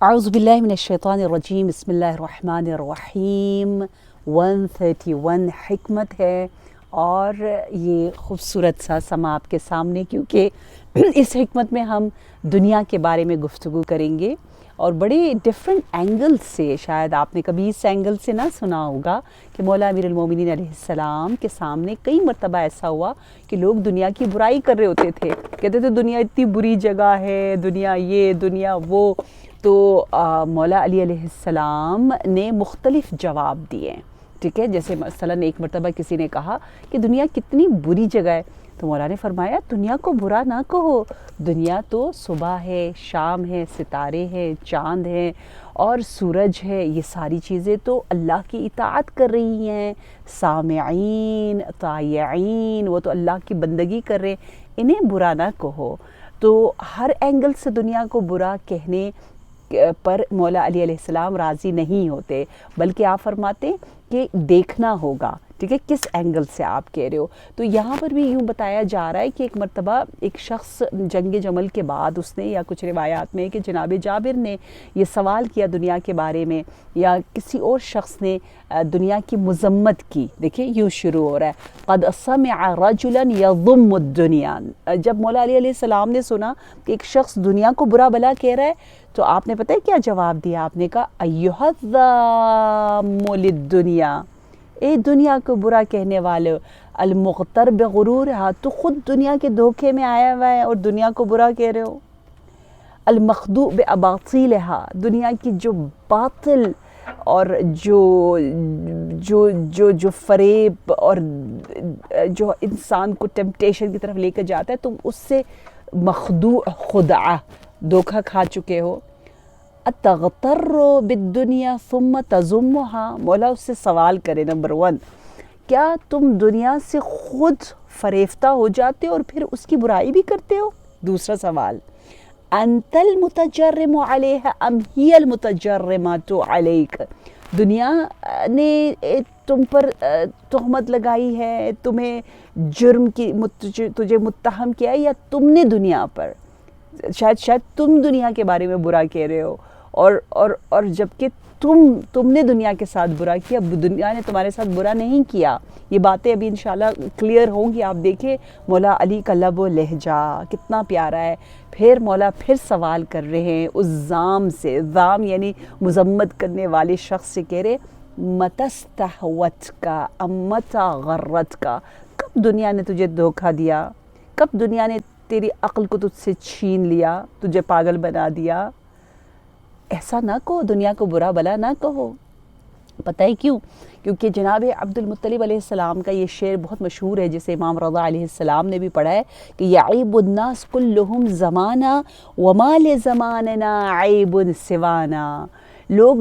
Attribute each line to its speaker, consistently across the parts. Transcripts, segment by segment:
Speaker 1: اعوذ باللہ من الشیطان الرجیم، بسم اللہ الرحمن الرحیم۔ 131 حکمت ہے اور یہ خوبصورت سا سما آپ کے سامنے، کیونکہ اس حکمت میں ہم دنیا کے بارے میں گفتگو کریں گے اور بڑے ڈیفرنٹ اینگل سے۔ شاید آپ نے کبھی اس اینگل سے نہ سنا ہوگا کہ مولا امیر المومنین علیہ السلام کے سامنے کئی مرتبہ ایسا ہوا کہ لوگ دنیا کی برائی کر رہے ہوتے تھے، کہتے تھے دنیا اتنی بری جگہ ہے، دنیا یہ دنیا وہ۔ تو مولا علی علیہ السلام نے مختلف جواب دیے، ٹھیک ہے۔ جیسے مثلاً ایک مرتبہ کسی نے کہا کہ دنیا کتنی بری جگہ ہے، تو مولا نے فرمایا دنیا کو برا نہ کہو، دنیا تو صبح ہے، شام ہے، ستارے ہیں، چاند ہیں اور سورج ہے، یہ ساری چیزیں تو اللہ کی اطاعت کر رہی ہیں، سامعین طائعین، وہ تو اللہ کی بندگی کر رہے، انہیں برا نہ کہو۔ تو ہر اینگل سے دنیا کو برا کہنے پر مولا علی علیہ السلام راضی نہیں ہوتے، بلکہ آپ فرماتے کہ دیکھنا ہوگا، ٹھیک ہے، کس اینگل سے آپ کہہ رہے ہو۔ تو یہاں پر بھی یوں بتایا جا رہا ہے کہ ایک مرتبہ ایک شخص جنگ جمل کے بعد اس نے، یا کچھ روایات میں کہ جناب جابر نے یہ سوال کیا دنیا کے بارے میں، یا کسی اور شخص نے دنیا کی مذمت کی۔ دیکھیں یوں شروع ہو رہا ہے، قد سمع رجلا یضم الدنیا۔ جب مولا علی علیہ السلام نے سنا کہ ایک شخص دنیا کو برا بلا کہہ رہا ہے، تو آپ نے پتہ ہے کیا جواب دیا؟ آپ نے کہا ایھا الذام للدنیا، اے دنیا کو برا کہنے والے، المغتر بغرورھا، تو خود دنیا کے دھوکے میں آیا ہوا ہے اور دنیا کو برا کہہ رہے ہو۔ المخدوع باباطیلھا، دنیا کی جو باطل اور جو فریب اور جو انسان کو ٹیمپٹیشن کی طرف لے کر جاتا ہے، تم اس سے مخدوع، خدعہ، دھوکہ کھا چکے ہو۔ اتغتر بالدنیا ثم تذمھا، مولا اس سے سوال کرے، نمبر 1، کیا تم دنیا سے خود فریفتہ ہو جاتے ہو اور پھر اس کی برائی بھی کرتے ہو؟ دوسرا سوال، انت المتجرم علیہ ام ہی المتجرمۃ علیک، دنیا نے تم پر تہمت لگائی ہے، تمہیں جرم کی تجھے متہم کیا ہے، یا تم نے دنیا پر، شاید تم دنیا کے بارے میں برا کہہ رہے ہو، اور جبکہ تم نے دنیا کے ساتھ برا کیا، دنیا نے تمہارے ساتھ برا نہیں کیا۔ یہ باتیں ابھی انشاءاللہ کلیئر ہوں گی۔ آپ دیکھیں مولا علی کا لب و لہجہ کتنا پیارا ہے۔ پھر مولا پھر سوال کر رہے ہیں اس زام سے، زام یعنی مذمت کرنے والے شخص سے، کہہ رہے متی استحوتک ام متی غرتک، کب دنیا نے تجھے دھوکہ دیا، کب دنیا نے تیری عقل کو تجھ سے چھین لیا، تجھے پاگل بنا دیا۔ ایسا نہ کہو، دنیا کو برا بلا نہ کہو۔ پتہ ہے کیوں؟ کیونکہ جناب عبد المطلب علیہ السلام کا یہ شعر بہت مشہور ہے، جسے امام رضا علیہ السلام نے بھی پڑھا ہے کہ یعیب الناس کلہم زمانا وما لزماننا عیب سوانا، لوگ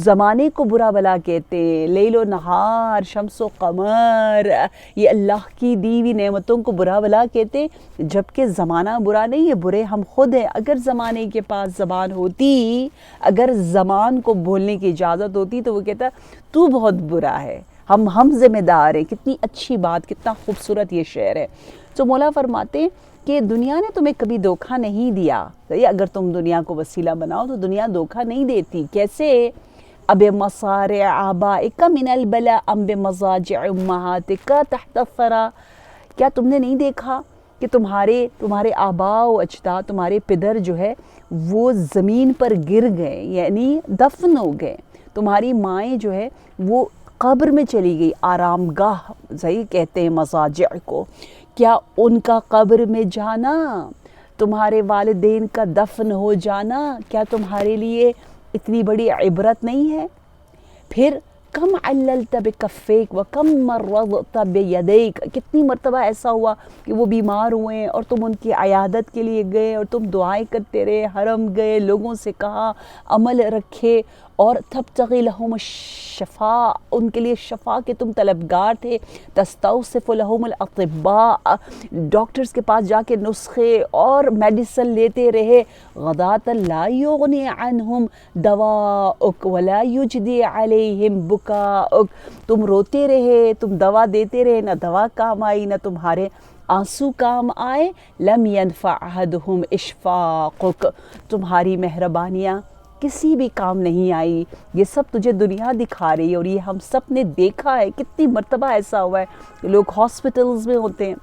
Speaker 1: زمانے کو برا بلا کہتے ہیں، لیل و نہار، شمس و قمر، یہ اللہ کی دی ہوئی نعمتوں کو برا بلا کہتے، جبکہ زمانہ برا نہیں ہے، برے ہم خود ہیں۔ اگر زمانے کے پاس زبان ہوتی، اگر زمان کو بولنے کی اجازت ہوتی، تو وہ کہتا تو بہت برا ہے، ہم ذمہ دار ہیں۔ کتنی اچھی بات، کتنا خوبصورت یہ شعر ہے۔ تو مولا فرماتے کہ دنیا نے تمہیں کبھی دھوکہ نہیں دیا، اگر تم دنیا کو وسیلہ بناؤ تو دنیا دھوکہ نہیں دیتی۔ کیسے؟ اب مصارع آبائک من البلاء ام بمضاجع امہاتک تحت الثری، کیا تم نے نہیں دیکھا کہ تمہارے آباء و اجداد، تمہارے پدر جو ہے وہ زمین پر گر گئے، یعنی دفن ہو گئے، تمہاری مائیں جو ہے وہ قبر میں چلی گئی، آرام گاہ صحیح کہتے ہیں مضاجع کو، کیا ان کا قبر میں جانا، تمہارے والدین کا دفن ہو جانا، کیا تمہارے لیے اتنی بڑی عبرت نہیں ہے؟ پھر کم عللت بکفیک وکم مرضت بیدیک، کتنی مرتبہ ایسا ہوا کہ وہ بیمار ہوئے اور تم ان کی عیادت کے لیے گئے اور تم دعائیں کرتے رہے، حرم گئے، لوگوں سے کہا عمل رکھے، اور تبتغی لہم الشفاء، ان کے لیے شفا کے تم طلبگار تھے، تستوصف لہم الاطباء، ڈاکٹرز کے پاس جا کے نسخے اور میڈیسن لیتے رہے، غداۃ لا یغنی عنہم دواؤک ولا یجدی علیہم بکاؤک، تم روتے رہے، تم دوا دیتے رہے، نہ دوا کام آئی، نہ تمہارے آنسو کام آئے، لم ینفع احدہم اشفاقک، تمہاری مہربانیاں کسی بھی کام نہیں آئی، یہ سب تجھے دنیا دکھا رہی ہے۔ اور یہ ہم سب نے دیکھا ہے، کتنی مرتبہ ایسا ہوا ہے کہ لوگ ہاسپٹلز میں ہوتے ہیں،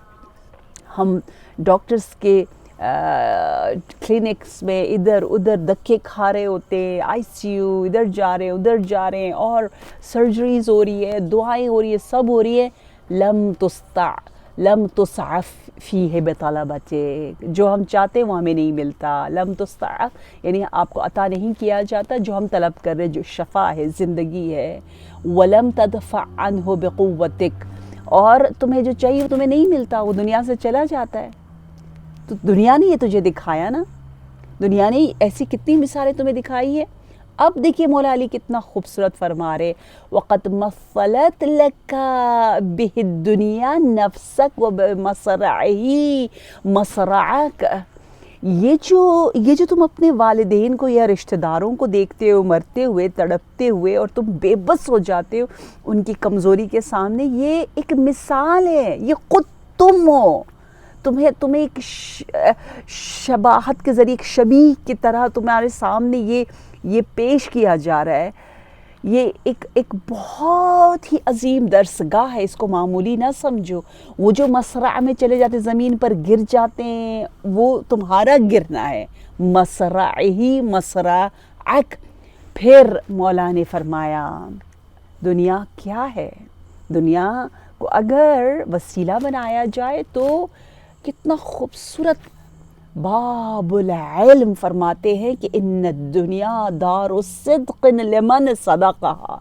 Speaker 1: ہم ڈاکٹرز کے کلینکس میں ادھر ادھر دھکے کھا رہے ہوتے ہیں، آئی سی یو، ادھر جا رہے ہیں ادھر جا رہے ہیں، اور سرجریز ہو رہی ہے، دعائیں ہو رہی ہے، سب ہو رہی ہے، لم تسع فیہ بطلبتک، جو ہم چاہتے ہیں وہ ہمیں نہیں ملتا، لم تسع یعنی آپ کو عطا نہیں کیا جاتا جو ہم طلب کر رہے ہیں، جو شفا ہے، زندگی ہے، ولم تدفع عنہ بقوتک، اور تمہیں جو چاہیے وہ تمہیں نہیں ملتا، وہ دنیا سے چلا جاتا ہے۔ تو دنیا نے یہ تجھے دکھایا نا، دنیا نے ایسی کتنی مثالیں تمہیں دکھائی ہے۔ اب دیکھیے مولا علی کتنا خوبصورت فرما رہے، وَقَدْ مَثَّلَتْ لَكَ بِهِ الدُّنْيَا نَفْسَكَ وَبِمَصْرَعِهِ مَصْرَعَكَ، یہ جو تم اپنے والدین کو یا رشتہ داروں کو دیکھتے ہو مرتے ہوئے، تڑپتے ہوئے، اور تم بے بس ہو جاتے ہو ان کی کمزوری کے سامنے، یہ ایک مثال ہے، یہ خود تم ہو، تمہیں ایک شباہت کے ذریعے، ایک شبیہ کی طرح تمہارے سامنے یہ پیش کیا جا رہا ہے۔ یہ ایک بہت ہی عظیم درسگاہ ہے، اس کو معمولی نہ سمجھو۔ وہ جو مصرع میں چلے جاتے، زمین پر گر جاتے ہیں، وہ تمہارا گرنا ہے، مصرعہ مصرعک۔ پھر مولا نے فرمایا دنیا کیا ہے؟ دنیا کو اگر وسیلہ بنایا جائے تو کتنا خوبصورت باب العلم فرماتے ہیں کہ ان الدنیا دار صدق لمن صدقہا،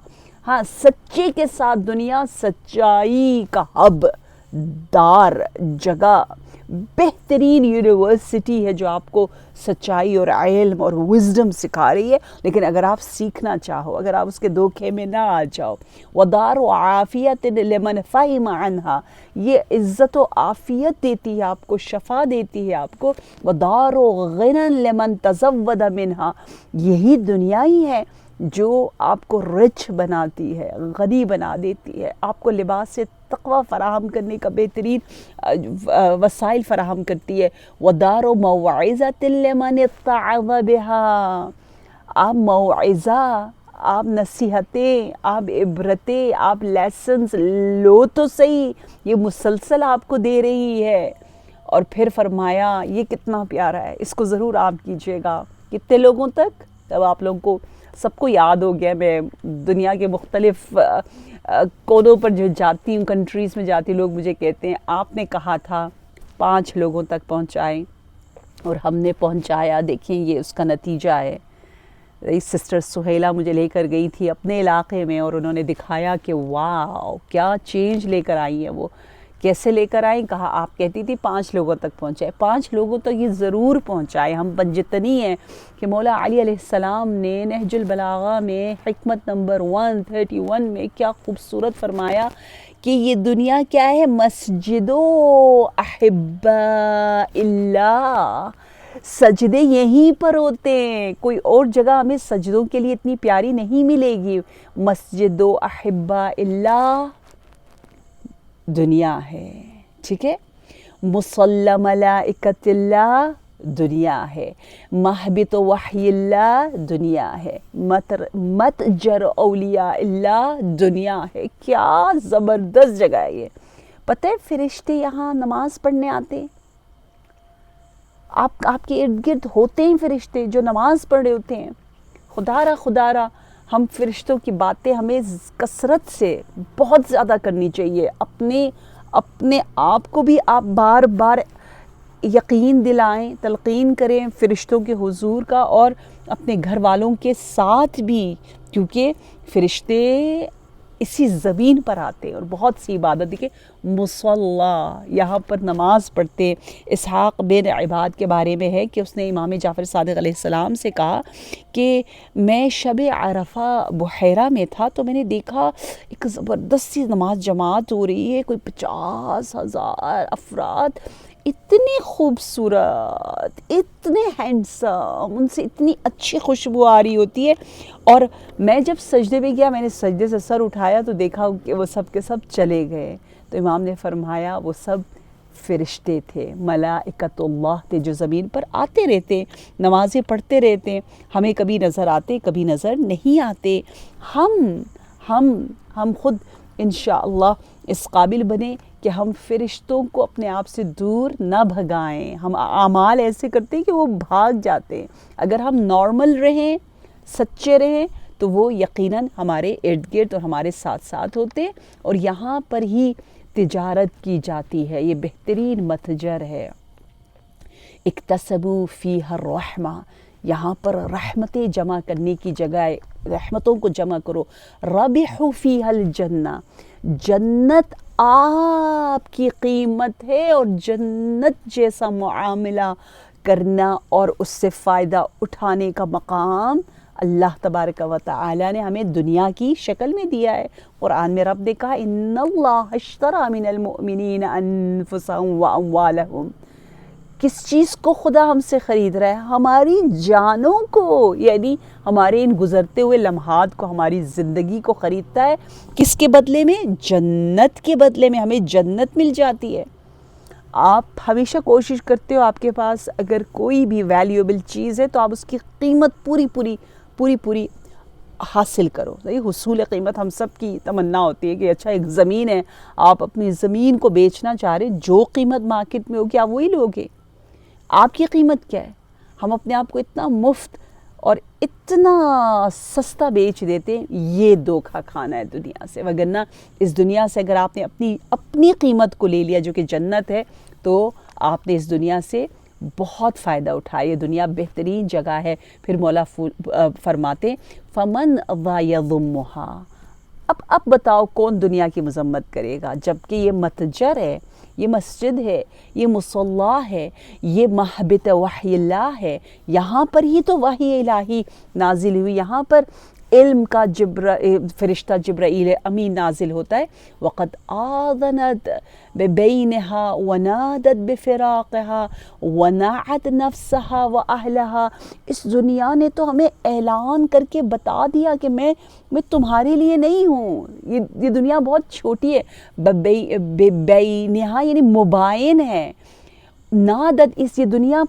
Speaker 1: ہاں سچے کے ساتھ دنیا سچائی کا ہب، دار، جگہ، بہترین یونیورسٹی ہے جو آپ کو سچائی اور علم اور وزڈم سکھا رہی ہے، لیکن اگر آپ سیکھنا چاہو، اگر آپ اس کے دھوکے میں نہ آ جاؤ، وَدَارُ عَافِيَةٍ لِمَنْ فَهِمَ عَنْهَا، یہ عزت و عافیت دیتی ہے آپ کو، شفا دیتی ہے آپ کو، وَدَارُ غِنًى لِمَنْ تَزَوَّدَ مِنْهَا، یہی دنیا ہی ہے جو آپ کو رچ بناتی ہے، غنی بنا دیتی ہے، آپ کو لباس تقوی فراہم کرنے کا بہترین وسائل فراہم کرتی ہے۔ وَدَارُ مَوْعِظَةٍ لِمَنِ اتَّعَظَ بِهَا، آپ موعظہ، آپ نصیحتیں، آپ عبرتیں، آپ لیسنز لو تو صحیح، یہ مسلسل آپ کو دے رہی ہے۔ اور پھر فرمایا یہ کتنا پیارا ہے، اس کو ضرور آپ کیجئے گا۔ کتنے لوگوں تک؟ تب آپ لوگوں کو سب کو یاد ہو گیا، میں دنیا کے مختلف کونوں پر جو جاتی ہوں، کنٹریز میں جاتی، لوگ مجھے کہتے ہیں آپ نے کہا تھا 5 لوگوں تک پہنچائیں، اور ہم نے پہنچایا، دیکھیں یہ اس کا نتیجہ ہے۔ سسٹر سہیلہ مجھے لے کر گئی تھی اپنے علاقے میں، اور انہوں نے دکھایا کہ واو کیا چینج لے کر آئی ہیں وہ۔ کیسے لے کر آئیں؟ کہا آپ کہتی تھی 5 لوگوں تک پہنچائے، 5 لوگوں تک یہ ضرور پہنچائے۔ ہم جتنی ہیں کہ مولا علی علیہ السلام نے نہج البلاغہ میں حکمت نمبر 131 میں کیا خوبصورت فرمایا کہ یہ دنیا کیا ہے؟ مسجد و احباء اللہ، سجدے یہیں پر ہوتے ہیں، کوئی اور جگہ ہمیں سجدوں کے لیے اتنی پیاری نہیں ملے گی۔ مسجد و احباء اللہ دنیا ہے، ٹھیک ہے؟ مصلی ملائکۃ اللہ دنیا ہے، محبت وحی اللہ دنیا ہے، متجر اولیاء اللہ دنیا ہے۔ کیا زبردست جگہ ہے یہ! پتہ ہے فرشتے یہاں نماز پڑھنے آتے ہیں، آپ کے ارد گرد ہوتے ہیں فرشتے جو نماز پڑھ رہے ہوتے ہیں۔ خدا را ہم فرشتوں کی باتیں ہمیں کثرت سے بہت زیادہ کرنی چاہیے۔ اپنے آپ کو بھی آپ بار بار یقین دلائیں، تلقین کریں فرشتوں کے حضور کا، اور اپنے گھر والوں کے ساتھ بھی، کیونکہ فرشتے اسی زمین پر آتے ہیں اور بہت سی عبادت دیکھیں، مصلی یہاں پر نماز پڑھتے۔ اسحاق بن عباد کے بارے میں ہے کہ اس نے امام جعفر صادق علیہ السلام سے کہا کہ میں شب عرفہ بحیرہ میں تھا تو میں نے دیکھا ایک زبردست سی نماز جماعت ہو رہی ہے، کوئی 50,000 افراد، اتنے خوبصورت، اتنے ہینڈسم، ان سے اتنی اچھی خوشبو آ رہی ہوتی ہے۔ اور میں جب سجدے میں گیا، میں نے سجدے سے سر اٹھایا تو دیکھا کہ وہ سب کے سب چلے گئے۔ تو امام نے فرمایا وہ سب فرشتے تھے، ملائکۃ اللہ تھے جو زمین پر آتے رہتے، نمازیں پڑھتے رہتے، ہمیں کبھی نظر آتے کبھی نظر نہیں آتے. ہم خود انشاءاللہ اس قابل بنیں کہ ہم فرشتوں کو اپنے آپ سے دور نہ بھگائیں. ہم اعمال ایسے کرتے ہیں کہ وہ بھاگ جاتے ہیں. اگر ہم نارمل رہیں، سچے رہیں، تو وہ یقیناً ہمارے ارد گرد اور ہمارے ساتھ ساتھ ہوتے. اور یہاں پر ہی تجارت کی جاتی ہے. یہ بہترین متجر ہے. اکتسبوا فیہا الرحمہ، یہاں پر رحمتیں جمع کرنے کی جگہ ہے، رحمتوں کو جمع کرو. ربحوا فیہا الجنہ، جنت آپ کی قیمت ہے، اور جنت جیسا معاملہ کرنا اور اس سے فائدہ اٹھانے کا مقام اللہ تبارک و تعالی نے ہمیں دنیا کی شکل میں دیا ہے. قرآن میں رب نے کہا ان اللہ اشتری من المؤمنین انفسهم واموالهم. کس چیز کو خدا ہم سے خرید رہا ہے؟ ہماری جانوں کو، یعنی ہمارے ان گزرتے ہوئے لمحات کو، ہماری زندگی کو خریدتا ہے. کس کے بدلے میں؟ جنت کے بدلے میں. ہمیں جنت مل جاتی ہے. آپ ہمیشہ کوشش کرتے ہو آپ کے پاس اگر کوئی بھی ویلیوبل چیز ہے تو آپ اس کی قیمت پوری حاصل کرو. حصول قیمت ہم سب کی تمنا ہوتی ہے کہ اچھا ایک زمین ہے، آپ اپنی زمین کو بیچنا چاہ رہے، جو قیمت مارکیٹ میں ہوگی آپ وہی لوگے. آپ کی قیمت کیا ہے؟ ہم اپنے آپ کو اتنا مفت اور اتنا سستا بیچ دیتے ہیں. یہ دھوکہ کھانا ہے دنیا سے. وگرنہ اس دنیا سے اگر آپ نے اپنی قیمت کو لے لیا جو کہ جنت ہے، تو آپ نے اس دنیا سے بہت فائدہ اٹھایا. یہ دنیا بہترین جگہ ہے. پھر مولا فرماتے فمن ذا یضمھا. اب بتاؤ کون دنیا کی مذمت کرے گا، جبکہ یہ متجر ہے، یہ مسجد ہے، یہ مصلی ہے، یہ محبت وحی اللہ ہے. یہاں پر ہی تو وحی الہی نازل ہوئی، یہاں پر علم کا فرشتہ جبرائیل امین نازل ہوتا ہے. وقد آذنت ببینہا ونادت بفراقہا ونعت نفسہا واہلہا. اس دنیا نے تو ہمیں اعلان کر کے بتا دیا کہ میں تمہارے لیے نہیں ہوں. یہ دنیا بہت چھوٹی ہے. ببینہا یعنی مبائن ہے. نادت، یہ دنیا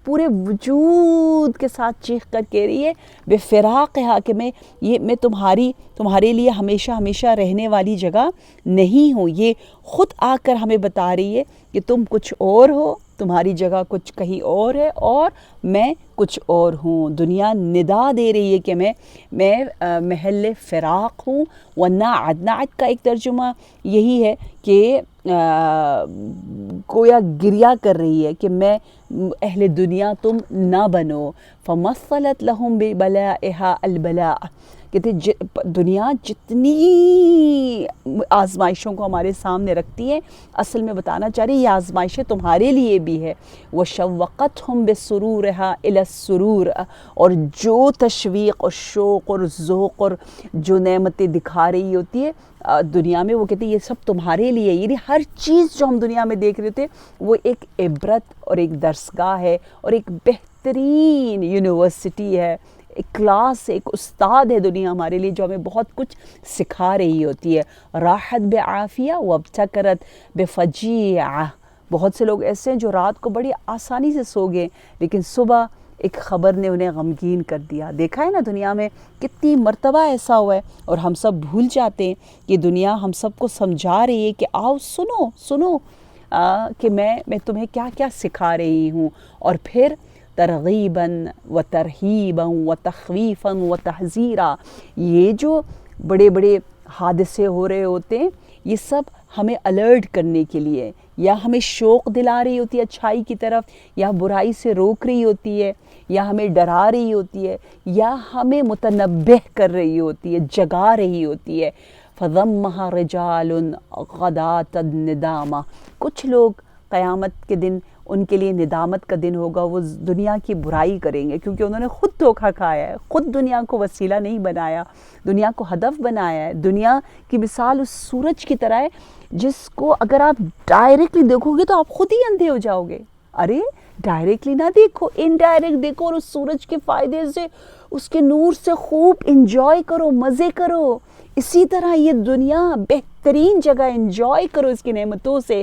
Speaker 1: پورے وجود کے ساتھ چیخ کر کہہ رہی ہے بفراقہا کہ میں تمہارے لیے ہمیشہ رہنے والی جگہ نہیں ہوں. یہ خود آ کر ہمیں بتا رہی ہے کہ تم کچھ اور ہو، تمہاری جگہ کچھ کہیں اور ہے، اور میں کچھ اور ہوں. دنیا ندا دے رہی ہے کہ میں محل فراق ہوں. نعت کا ایک ترجمہ یہی ہے کہ گویا گریہ کر رہی ہے کہ میں اہل دنیا تم نہ بنو. فمثلت لہم ببلائہا البلاء. کہتے دنیا جتنی آزمائشوں کو ہمارے سامنے رکھتی ہے، اصل میں بتانا چاہ رہی ہے یہ آزمائشیں تمہارے لیے بھی ہے. وشوقتہم بسرورہا الی السرور. اور جو تشویق اور شوق اور ذوق اور جو نعمتیں دکھا رہی ہوتی ہے دنیا میں، وہ کہتے ہیں یہ سب تمہارے لیے. یعنی ہر چیز جو ہم دنیا میں دیکھ رہے تھے وہ ایک عبرت اور ایک درسگاہ ہے، اور ایک بہترین یونیورسٹی ہے، ایک کلاس، ایک استاد ہے دنیا ہمارے لیے جو ہمیں بہت کچھ سکھا رہی ہوتی ہے. راحت بعافیہ وابتکرت بفجیعہ. بہت سے لوگ ایسے ہیں جو رات کو بڑی آسانی سے سو گئے، لیکن صبح ایک خبر نے انہیں غمگین کر دیا. دیکھا ہے نا دنیا میں کتنی مرتبہ ایسا ہوا ہے، اور ہم سب بھول جاتے ہیں کہ دنیا ہم سب کو سمجھا رہی ہے کہ آؤ سنو کہ میں تمہیں کیا کیا سکھا رہی ہوں. اور پھر ترغیباً و ترہیباً و تخویفاً و تحذیرا. یہ جو بڑے بڑے حادثے ہو رہے ہوتے ہیں یہ سب ہمیں الرٹ کرنے کے لیے، یا ہمیں شوق دلا رہی ہوتی ہے اچھائی کی طرف، یا برائی سے روک رہی ہوتی ہے، یا ہمیں ڈرا رہی ہوتی ہے، یا ہمیں متنبہ کر رہی ہوتی ہے، جگا رہی ہوتی ہے. فَضَمَّهَا رِجَالٌ غَدَاةً النِّدَامَةِ. کچھ لوگ قیامت کے دن ان کے لیے ندامت کا دن ہوگا. وہ دنیا کی برائی کریں گے کیونکہ انہوں نے خود دھوکہ کھایا ہے، خود دنیا کو وسیلہ نہیں بنایا، دنیا کو ہدف بنایا ہے. دنیا کی مثال اس سورج کی طرح ہے جس کو اگر آپ ڈائریکٹلی دیکھو گے تو آپ خود ہی اندھے ہو جاؤ گے. ارے ڈائریکٹلی نہ دیکھو، انڈائریکٹ دیکھو، اور اس سورج کے فائدے سے، اس کے نور سے خوب انجوائے کرو، مزے کرو. اسی طرح یہ دنیا بہترین جگہ، انجوائے کرو اس کی نعمتوں سے،